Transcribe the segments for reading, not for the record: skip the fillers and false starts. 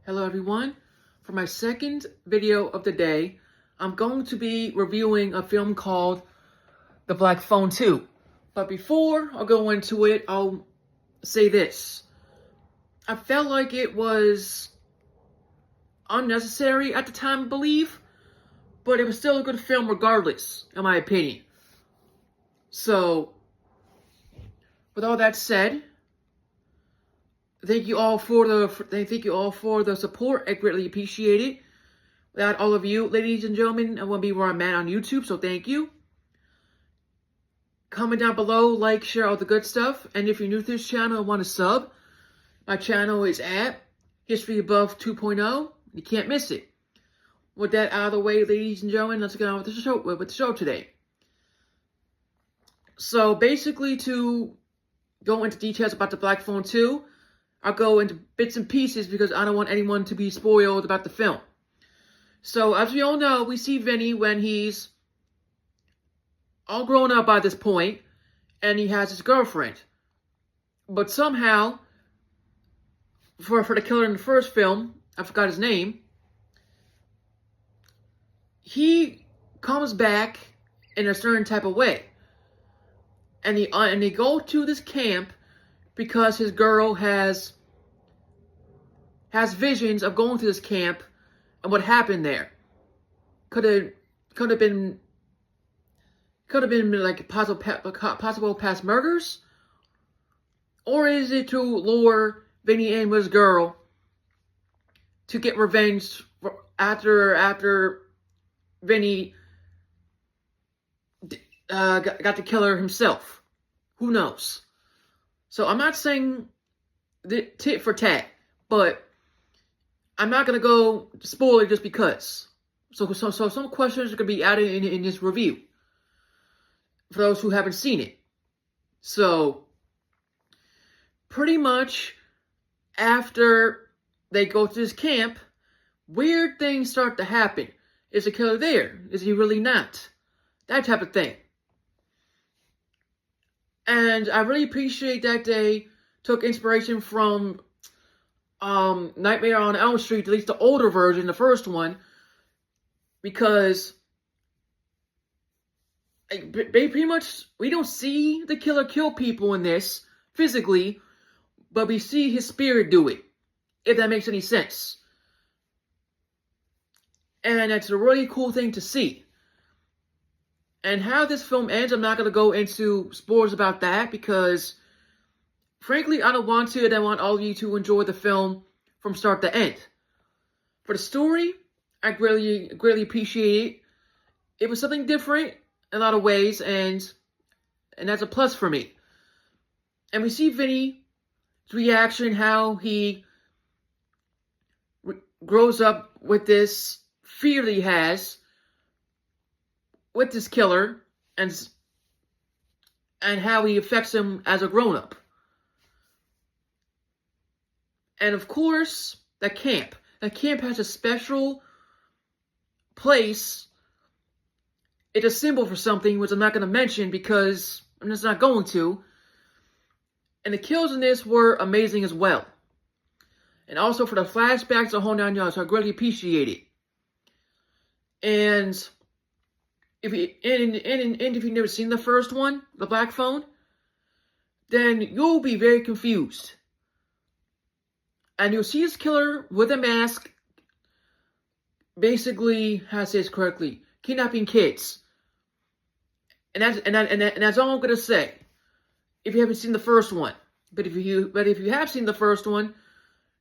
Hello everyone. For my second video of the day, I'm going to be reviewing a film called The Black Phone 2. But before I go into it, I'll say this. I felt like it was unnecessary at the time, I believe, but it was still a good film regardless, in my opinion. So, with all that said, thank you all for the support. I greatly appreciate it. Without all of you, ladies and gentlemen, I wouldn't be where I'm at on YouTube, so thank you. Comment down below, like, share all the good stuff. And if you're new to this channel and want to sub, my channel is at History Above 2.0. You can't miss it. With that out of the way, ladies and gentlemen, let's get on with the show today. So basically, to go into details about The Black Phone 2, I'll go into bits and pieces because I don't want anyone to be spoiled about the film. So, as we all know, we see Vinny when he's all grown up by this point, and he has his girlfriend. But somehow, for the killer in the first film, I forgot his name, he comes back in a certain type of way. And they go to this camp because his girl has visions of going to this camp and what happened there. Could have been like possible past murders, or is it to lure Vinny in with his girl to get revenge after Vinny got the killer himself? Who knows? So I'm not saying tit for tat, but I'm not gonna go spoiler just because. So some questions are gonna be added in this review for those who haven't seen it. So pretty much after they go to this camp, weird things start to happen. Is the killer there? Is he really not? That type of thing. And I really appreciate that they took inspiration from Nightmare on Elm Street, at least the older version, the first one, because pretty much we don't see the killer kill people in this physically, but we see his spirit do it, if that makes any sense. And that's a really cool thing to see. And how this film ends, I'm not going to go into spoilers about that because, frankly, I don't want to, and I want all of you to enjoy the film from start to end. For the story, I greatly appreciate it. It was something different in a lot of ways, and that's a plus for me. And we see Vinny's reaction, how he grows up with this fear that he has with this killer, and how he affects him as a grown-up. And of course, that camp has a special place. It's a symbol for something, which I'm not going to mention because I'm just not going to. And the kills in this were amazing as well. And also for the flashbacks, the whole 9 yards, so I greatly appreciate it. And if you've never seen the first one, The Black Phone, then you'll be very confused. And you'll see this killer with a mask, basically, how to say this correctly, kidnapping kids. And that's all I'm gonna say. If you haven't seen the first one, but if you have seen the first one,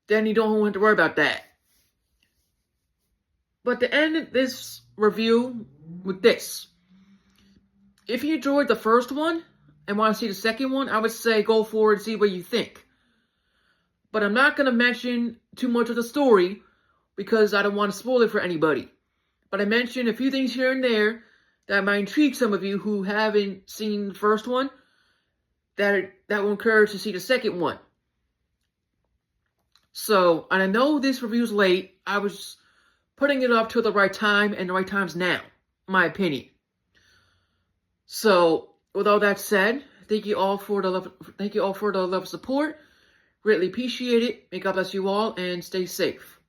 then you don't have to worry about that. But to end this review with this, if you enjoyed the first one and want to see the second one, I would say go for it and see what you think. But I'm not going to mention too much of the story because I don't want to spoil it for anybody. But I mentioned a few things here and there that might intrigue some of you who haven't seen the first one, that will encourage to see the second one. So, and I know this review's late. I was putting it up to the right time, and the right time's now, in my opinion. So, with all that said, thank you all for the love and support. Greatly appreciate it. May God bless you all and stay safe.